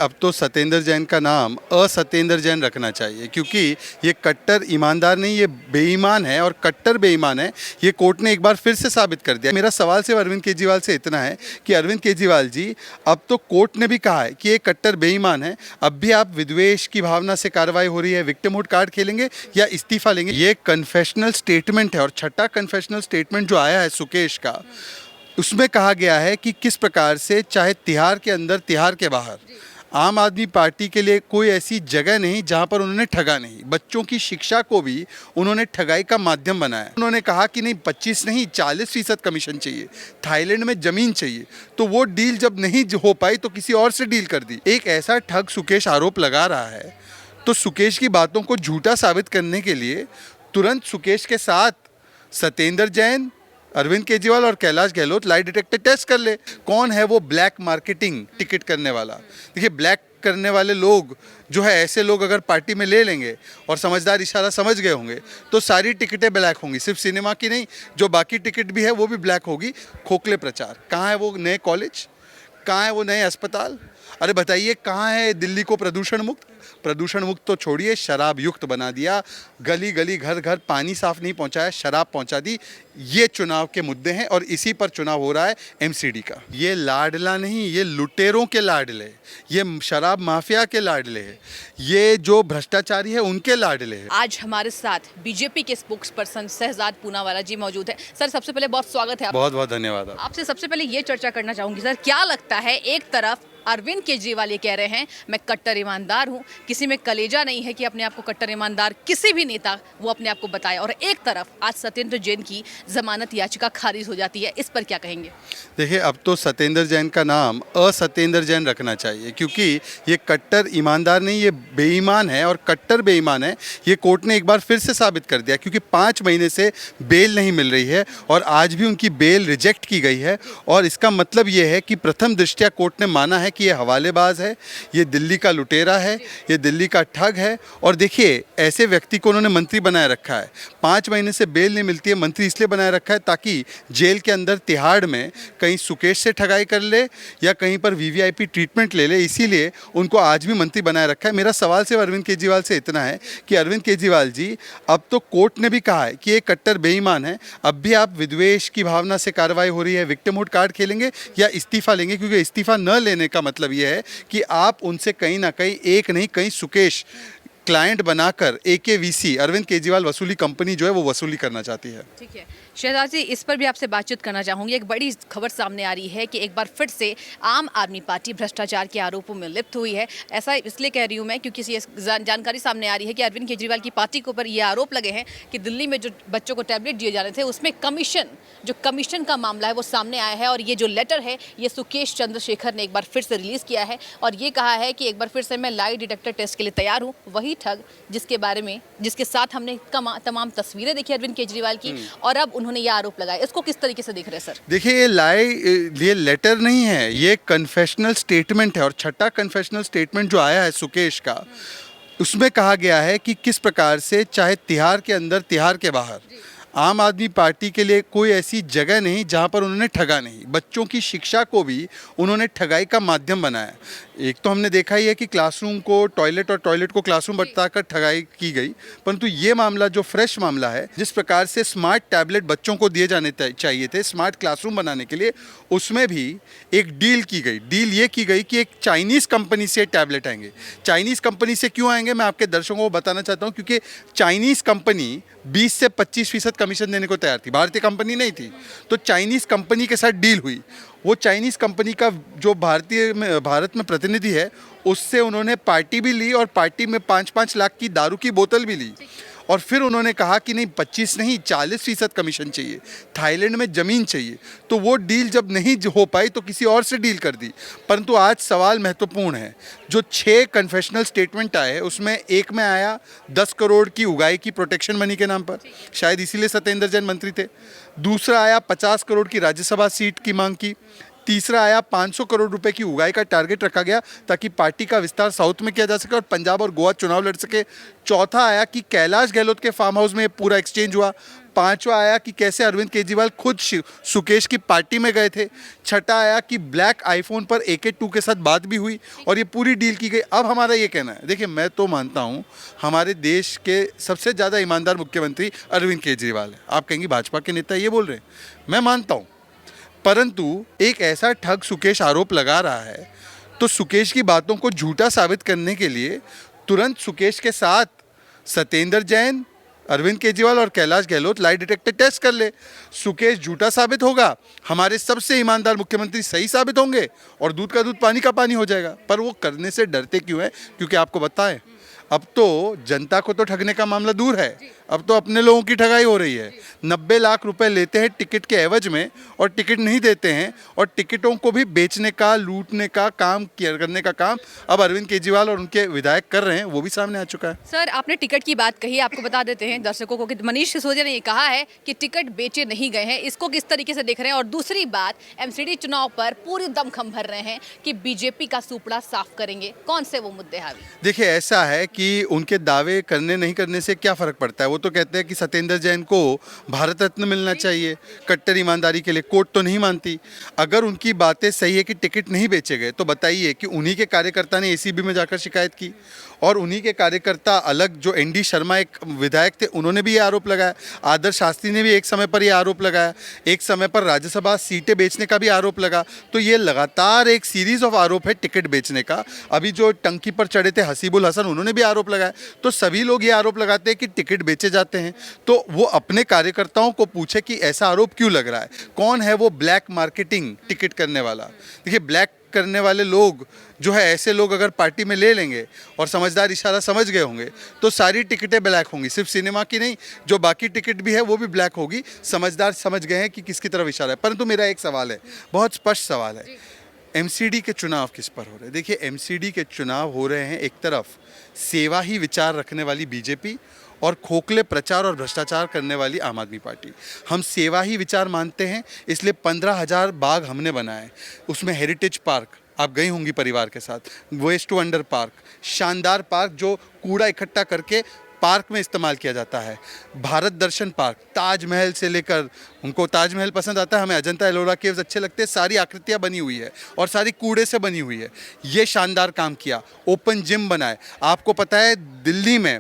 अब तो सत्येंद्र जैन का नाम असत्येंद्र जैन रखना चाहिए, क्योंकि ये कट्टर ईमानदार नहीं, ये बेईमान है और कट्टर बेईमान है। ये कोर्ट ने एक बार फिर से साबित कर दिया। मेरा सवाल सिर्फ अरविंद केजरीवाल से इतना है कि अरविंद केजरीवाल जी, अब तो कोर्ट ने भी कहा है कि ये कट्टर बेईमान है। अब भी आप विद्वेष की भावना से कार्रवाई हो रही है, विक्टिमहुड कार्ड खेलेंगे या इस्तीफा लेंगे? ये कन्फेशनल स्टेटमेंट है और छठा कन्फेशनल स्टेटमेंट जो आया है सुकेश का, उसमें कहा गया है कि किस प्रकार से चाहे तिहाड़ के अंदर तिहाड़ के बाहर आम आदमी पार्टी के लिए कोई ऐसी जगह नहीं जहां पर उन्होंने ठगा नहीं। बच्चों की शिक्षा को भी उन्होंने ठगाई का माध्यम बनाया। उन्होंने कहा कि नहीं 25 नहीं 40% कमीशन चाहिए, थाईलैंड में ज़मीन चाहिए। तो वो डील जब नहीं हो पाई तो किसी और से डील कर दी। एक ऐसा ठग सुकेश आरोप लगा रहा है, तो सुकेश की बातों को झूठा साबित करने के लिए तुरंत सुकेश के साथ सत्येंद्र जैन, अरविंद केजरीवाल और Kailash Gahlot lie detector test कर ले। कौन है वो ब्लैक मार्केटिंग टिकट करने वाला? देखिए, ब्लैक करने वाले लोग जो है, ऐसे लोग अगर पार्टी में ले लेंगे और समझदार इशारा समझ गए होंगे तो सारी टिकटें ब्लैक होंगी। सिर्फ सिनेमा की नहीं, जो बाकी टिकट भी है वो भी ब्लैक होगी। खोखले प्रचार। कहाँ है वो नए कॉलेज, कहाँ है वो नए अस्पताल? अरे बताइए, कहाँ है दिल्ली को प्रदूषण मुक्त? प्रदूषण मुक्त तो छोड़िए, शराब युक्त बना दिया। गली गली घर घर पानी साफ नहीं पहुंचाया, शराब पहुंचा दी। ये चुनाव के मुद्दे हैं और इसी पर चुनाव हो रहा है एमसीडी का। ये लाडला नहीं, ये लुटेरों के लाडले, ये शराब माफिया के लाडले हैं, ये जो भ्रष्टाचारी है उनके लाडले हैं। आज हमारे साथ बीजेपी के स्पोक्स पर्सन शहजाद पूनावाला जी मौजूद है। सर, सबसे पहले बहुत स्वागत है आपका। बहुत बहुत धन्यवाद। आपसे सबसे पहले ये चर्चा करना चाहूंगी सर, क्या लगता है, एक तरफ अरविंद केजरीवाल ये कह रहे हैं मैं कट्टर ईमानदार हूं, किसी में कलेजा नहीं है कि अपने आप को कट्टर ईमानदार किसी भी नेता वो अपने आप को बताए, और एक तरफ आज सत्येंद्र जैन की जमानत याचिका खारिज हो जाती है, इस पर क्या कहेंगे? देखिए, अब तो सत्येंद्र जैन का नाम असत्येंद्र जैन रखना चाहिए, क्योंकि ये कट्टर ईमानदार नहीं, ये बेईमान है और कट्टर बेईमान है। ये कोर्ट ने एक बार फिर से साबित कर दिया, क्योंकि 5 महीने से बेल नहीं मिल रही है और आज भी उनकी बेल रिजेक्ट की गई है। और इसका मतलब ये है कि प्रथम दृष्टया कोर्ट ने माना है कि ये हवालेबाज है, ये दिल्ली का लुटेरा है, ये दिल्ली का ठग है। और देखिए, ऐसे व्यक्ति को उन्होंने मंत्री बनाए रखा है। 5 महीने से बेल नहीं मिलती है, मंत्री इसलिए बनाए रखा है ताकि जेल के अंदर तिहाड़ में कहीं सुकेश से ठगाई कर ले या कहीं पर वीवीआईपी ट्रीटमेंट ले ले, इसीलिए उनको आज भी मंत्री बनाए रखा है। मेरा सवाल सिर्फ अरविंद केजरीवाल से इतना है कि अरविंद केजरीवाल जी, अब तो कोर्ट ने भी कहा है कि ये कट्टर बेईमान है। अब भी आप विद्वेष की भावना से कार्रवाई हो रही है, विक्टिमहुड कार्ड खेलेंगे या इस्तीफा लेंगे? क्योंकि इस्तीफा न लेने का मतलब ये है कि आप उनसे कहीं ना कहीं, एक नहीं कहीं सुकेश क्लाइंट बनाकर एकेवीसी अरविंद केजरीवाल वसूली कंपनी जो है वो वसूली करना चाहती है। ठीक है शहजाद जी, इस पर भी आपसे बातचीत करना चाहूंगी। एक बड़ी खबर सामने आ रही है कि एक बार फिर से आम आदमी पार्टी भ्रष्टाचार के आरोपों में लिप्त हुई है। ऐसा इसलिए कह रही हूं मैं क्योंकि ये जानकारी सामने आ रही है कि अरविंद केजरीवाल की पार्टी के ऊपर ये आरोप लगे हैं कि दिल्ली में जो बच्चों को टैबलेट दिए जा रहे थे उसमें कमीशन का मामला है वो सामने आया है। और ये जो लेटर है ये सुकेश चंद्रशेखर ने एक बार फिर से रिलीज किया है और ये कहा है कि एक बार फिर से मैं लाई डिटेक्टर टेस्ट के लिए तैयार हूँ। वही ठग जिसके साथ हमने तमाम तस्वीरें देखी अरविंद केजरीवाल की, और अब उन्होंने ये आरोप लगाया। इसको किस तरीके से देख रहे हैं सर? देखिए, ये लेटर नहीं है, ये कन्फेशनल स्टेटमेंट है और छठा कन्फेशनल स्टेटमेंट जो आया है सुकेश का, उसमें कहा गया है कि किस प्रकार से चाहे तिहाड़ के अंदर तिहाड़ के बाहर आम आदमी पार्टी के लिए कोई ऐसी जगह नहीं जहां पर उन्होंने ठगा नहीं। बच्चों की शिक्षा को भी उन्होंने ठगाई का माध्यम बनाया। एक तो हमने देखा ही है कि क्लासरूम को टॉयलेट और टॉयलेट को क्लासरूम बताकर ठगाई की गई, परंतु ये मामला जो फ्रेश मामला है, जिस प्रकार से स्मार्ट टैबलेट बच्चों को दिए जाने चाहिए थे स्मार्ट क्लासरूम बनाने के लिए, उसमें भी एक डील की गई। डील ये की गई कि एक चाइनीज़ कंपनी से टैबलेट आएंगे। चाइनीज़ कंपनी से क्यों आएंगे मैं आपके दर्शकों को बताना चाहता हूँ, क्योंकि चाइनीज़ कंपनी 20 से 25% कमीशन देने को तैयार थी, भारतीय कंपनी नहीं थी। तो चाइनीज़ कंपनी के साथ डील हुई। वो चाइनीज़ कंपनी का जो भारत में प्रतिनिधि है, उससे उन्होंने पार्टी भी ली और पार्टी में 5-5 लाख की दारू की बोतल भी ली। और फिर उन्होंने कहा कि नहीं 25 नहीं 40% कमीशन चाहिए, थाईलैंड में ज़मीन चाहिए। तो वो डील जब नहीं हो पाई तो किसी और से डील कर दी। परंतु आज सवाल महत्वपूर्ण है, जो 6 कन्फेशनल स्टेटमेंट आए उसमें एक में आया 10 करोड़ की उगाई की प्रोटेक्शन मनी के नाम पर, शायद इसीलिए सत्येंद्र जैन मंत्री थे। दूसरा आया 50 करोड़ की राज्यसभा सीट की मांग की। तीसरा आया 500 करोड़ रुपए की उगाई का टारगेट रखा गया ताकि पार्टी का विस्तार साउथ में किया जा सके और पंजाब और गोवा चुनाव लड़ सके। चौथा आया कि कैलाश गहलोत के फार्म हाउस में पूरा एक्सचेंज हुआ। पांचवा आया कि कैसे अरविंद केजरीवाल खुद सुकेश की पार्टी में गए थे। छठा आया कि ब्लैक आईफोन पर AK2 के साथ बात भी हुई और ये पूरी डील की गई। अब हमारा ये कहना है, देखिए मैं तो मानता हूँ हमारे देश के सबसे ज़्यादा ईमानदार मुख्यमंत्री अरविंद केजरीवाल है। आप कहेंगे भाजपा के नेता ये बोल रहे हैं, मैं मानता हूँ, परंतु एक ऐसा ठग सुकेश आरोप लगा रहा है तो सुकेश की बातों को झूठा साबित करने के लिए तुरंत सुकेश के साथ सत्येंद्र जैन, अरविंद केजरीवाल और Kailash Gahlot lie detector test कर ले। सुकेश झूठा साबित होगा, हमारे सबसे ईमानदार मुख्यमंत्री सही साबित होंगे और दूध का दूध पानी का पानी हो जाएगा। पर वो करने से डरते क्यों हैं? क्योंकि आपको बताएं, अब तो जनता को तो ठगने का मामला दूर है, अब तो अपने लोगों की ठगाई हो रही है। 90 लाख रुपए लेते हैं टिकट के एवज में और टिकट नहीं देते हैं और टिकटों को भी बेचने का, लूटने का काम करने का काम अब अरविंद केजरीवाल और उनके विधायक कर रहे हैं, वो भी सामने आ चुका है। सर, आपने टिकट की बात कही, आपको बता देते हैं दर्शकों को कि मनीष सिसोदिया ने ये कहा है कि टिकट बेचे नहीं गए हैं। इसको किस तरीके से देख रहे हैं? और दूसरी बात, MCD चुनाव पर पूरी दमखम भर रहे हैं कि बीजेपी का सुपड़ा साफ करेंगे। कौन से वो मुद्दे हावी? देखिए ऐसा है कि उनके दावे करने नहीं करने से क्या फ़र्क पड़ता है। वो तो कहते हैं कि सत्येंद्र जैन को भारत रत्न मिलना चाहिए कट्टर ईमानदारी के लिए, कोर्ट तो नहीं मानती। अगर उनकी बातें सही है कि टिकट नहीं बेचे गए तो बताइए कि उन्हीं के कार्यकर्ता ने ACB में जाकर शिकायत की और उन्हीं के कार्यकर्ता अलग जो ND शर्मा एक विधायक थे उन्होंने भी ये आरोप लगाया। आदर्श शास्त्री ने भी एक समय पर ये आरोप लगाया, एक समय पर राज्यसभा सीटें बेचने का भी आरोप लगा। तो ये लगातार एक सीरीज ऑफ आरोप है टिकट बेचने का। अभी जो टंकी पर चढ़े थे हसीबुल हसन, उन्होंने भी आरोप लगाया। तो सभी लोग ये आरोप लगाते हैं कि टिकट बेचे जाते हैं। तो वो अपने कार्यकर्ताओं को पूछे कि ऐसा आरोप क्यों लग रहा है, कौन है वो ब्लैक मार्केटिंग टिकट करने वाला। देखिए ब्लैक करने वाले लोग जो है, ऐसे लोग अगर पार्टी में ले लेंगे और समझदार इशारा समझ गए होंगे तो सारी टिकटें ब्लैक होंगी, सिर्फ सिनेमा की नहीं, जो बाकी टिकट भी है वो भी ब्लैक होगी। समझदार समझ गए हैं कि किसकी तरफ इशारा है। परंतु मेरा एक सवाल है, बहुत स्पष्ट सवाल है, MCD के चुनाव किस पर हो रहे हैं? देखिए MCD के चुनाव हो रहे हैं, एक तरफ सेवा ही विचार रखने वाली बीजेपी और खोखले प्रचार और भ्रष्टाचार करने वाली आम आदमी पार्टी। हम सेवा ही विचार मानते हैं, इसलिए 15,000 बाग हमने बनाए। उसमें हेरिटेज पार्क, आप गई होंगी परिवार के साथ, वेस्ट टू अंडर पार्क, शानदार पार्क जो कूड़ा इकट्ठा करके पार्क में इस्तेमाल किया जाता है। भारत दर्शन पार्क, ताजमहल से लेकर, उनको ताजमहल पसंद आता है, हमें अजंता एलोरा केव्स अच्छे लगते हैं, सारी आकृतियाँ बनी हुई है और सारी कूड़े से बनी हुई है। ये शानदार काम किया। ओपन जिम बनाए। आपको पता है दिल्ली में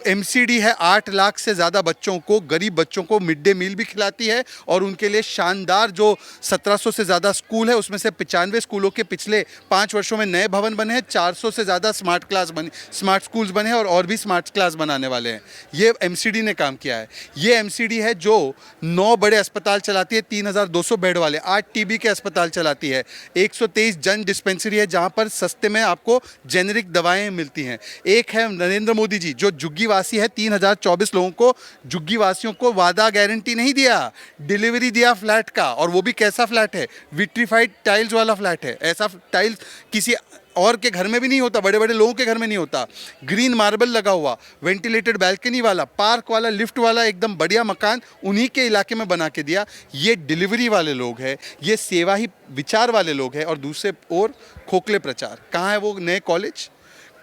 MCD है 8 लाख से ज़्यादा बच्चों को, गरीब बच्चों को मिड डे मील भी खिलाती है और उनके लिए शानदार जो 1700 से ज़्यादा स्कूल है उसमें से 95 स्कूलों के पिछले 5 वर्षों में नए भवन बने हैं। 400 से ज़्यादा स्मार्ट स्कूल्स बने हैं और भी स्मार्ट क्लास बनाने वाले हैं। ये MCD ने काम किया है। ये MCD है जो 9 बड़े अस्पताल चलाती है, 3200 बेड वाले, 8 TB के अस्पताल चलाती है, 123 जन डिस्पेंसरी है जहाँ पर सस्ते में आपको जेनेरिक दवाएँ मिलती हैं। एक है नरेंद्र मोदी जी जो झुग्गी वासी है, 3024 लोगों को, झुग्गी वासियों को वादा गारंटी नहीं दिया, डिलीवरी दिया फ्लैट का। और वो भी कैसा फ्लैट है? विट्रीफाइड टाइल्स वाला फ्लैट है। ऐसा टाइल्स किसी और के घर में भी नहीं होता, बड़े बड़े लोगों के घर में नहीं होता। ग्रीन मार्बल लगा हुआ, वेंटिलेटेड बैल्कनी वाला, पार्क वाला, लिफ्ट वाला, एकदम बढ़िया मकान उन्हीं के इलाके में बना के दिया। ये डिलीवरी वाले लोग हैं, ये सेवा ही विचार वाले लोग हैं। और दूसरे ओर खोखले प्रचार। कहाँ है वो नए कॉलेज,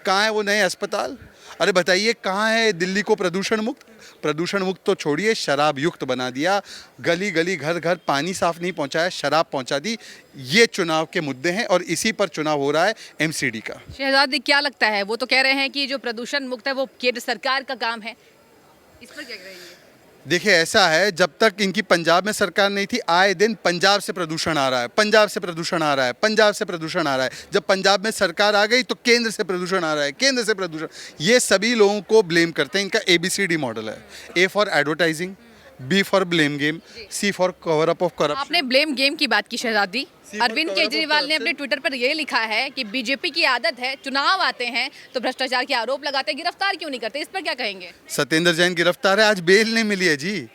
कहाँ है वो नए अस्पताल? अरे बताइए कहाँ है दिल्ली को प्रदूषण मुक्त? प्रदूषण मुक्त तो छोड़िए, शराब युक्त बना दिया। गली गली घर घर पानी साफ नहीं पहुंचाया, शराब पहुंचा दी। ये चुनाव के मुद्दे हैं और इसी पर चुनाव हो रहा है MCD का। शहजादी, क्या लगता है? वो तो कह रहे हैं कि जो प्रदूषण मुक्त है वो केंद्र सरकार का काम है, इस पर क्या कहेंगे? देखिए ऐसा है, जब तक इनकी पंजाब में सरकार नहीं थी, आए दिन पंजाब से प्रदूषण आ रहा है, पंजाब से प्रदूषण आ रहा है, पंजाब से प्रदूषण आ रहा है। जब पंजाब में सरकार आ गई तो केंद्र से प्रदूषण आ रहा है, केंद्र से प्रदूषण। ये सभी लोगों को ब्लेम करते हैं। इनका ABCD मॉडल है। A for advertising, B for blame game, C for cover up of corruption. आपने ब्लेम गेम की बात की शहजादी। पर Arvind cover up of Kejriwal ने अपने corruption। ट्विटर पर यह लिखा है कि बीजेपी की आदत है, चुनाव आते हैं तो भ्रष्टाचार के आरोप लगाते हैं, गिरफ्तार क्यों नहीं करते? इस पर क्या कहेंगे? सत्येंद्र जैन गिरफ्तार है, आज बेल नहीं मिली है जी।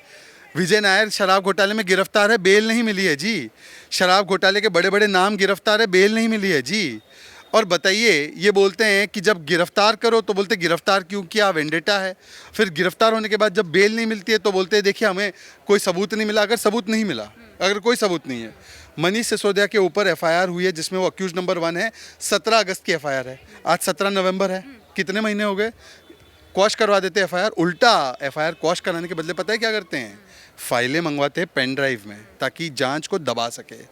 विजय नायर शराब घोटाले में गिरफ्तार है, बेल नहीं मिली है जी। शराब घोटाले के बड़े बड़े नाम गिरफ्तार है, बेल नहीं मिली है जी। और बताइए, ये बोलते हैं कि जब गिरफ्तार करो तो बोलते गिरफ्तार क्यों किया, वेंडेटा है। फिर गिरफ्तार होने के बाद जब बेल नहीं मिलती है तो बोलते हैं देखिए हमें कोई सबूत नहीं मिला। अगर सबूत नहीं मिला, अगर कोई सबूत नहीं है, मनीष सिसोदिया के ऊपर एफआईआर हुई है जिसमें वो अक्यूज नंबर 1 है, 17 अगस्त की एफआईआर है, आज 17 नवंबर है, कितने महीने हो गए। क्वॉश करवा देते हैं एफआईआर। उल्टा एफआईआर क्वॉश कराने के बदले पता है क्या करते हैं, फाइलें मंगवाते हैं पेन ड्राइव में ताकि जांच को दबा सके।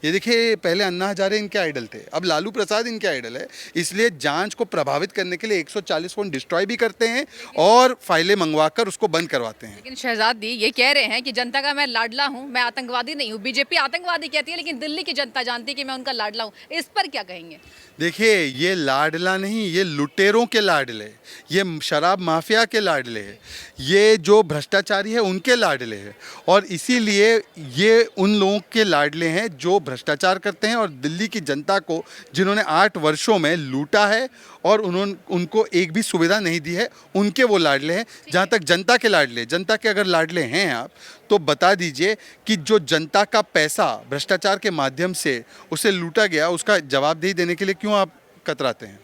ये देखिए, पहले अन्ना हजारे इनके आइडल थे, अब लालू प्रसाद इनके आइडल है। इसलिए जांच को प्रभावित करने के लिए 140 फोन डिस्ट्रॉय भी करते हैं और फाइलें मंगवाकर उसको बंद करवाते हैं। लेकिन शहजादी ये कह रहे हैं कि जनता का मैं लाडला हूं, मैं आतंकवादी नहीं हूं। बीजेपी आतंकवादी कहती है, लेकिन दिल्ली की जनता जानती है कि मैं उनका लाडला हूं। इस पर क्या कहेंगे? देखिए, ये लाडला नहीं, ये लुटेरों के लाडले, ये शराब माफिया के लाडले हैं, ये जो भ्रष्टाचारी है उनके लाडले हैं। और इसीलिए ये उन लोगों के लाडले हैं जो भ्रष्टाचार करते हैं और दिल्ली की जनता को जिन्होंने 8 वर्षों में लूटा है और उनको एक भी सुविधा नहीं दी है, उनके वो लाडले हैं। जहाँ तक जनता के लाडले, जनता के अगर लाडले हैं आप, तो बता दीजिए कि जो जनता का पैसा भ्रष्टाचार के माध्यम से उसे लूटा गया, उसका जवाबदेही देने के लिए क्यों आप कतराते हैं।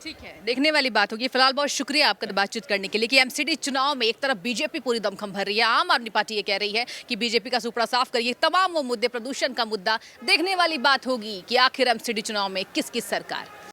ठीक है, देखने वाली बात होगी। फिलहाल बहुत शुक्रिया आपका बातचीत करने के लिए कि एमसीडी चुनाव में एक तरफ बीजेपी पूरी दमखम भर रही है, आम आदमी पार्टी ये कह रही है कि बीजेपी का सुपड़ा साफ करिए। तमाम वो मुद्दे, प्रदूषण का मुद्दा, देखने वाली बात होगी कि आखिर एमसीडी चुनाव में किसकी सरकार।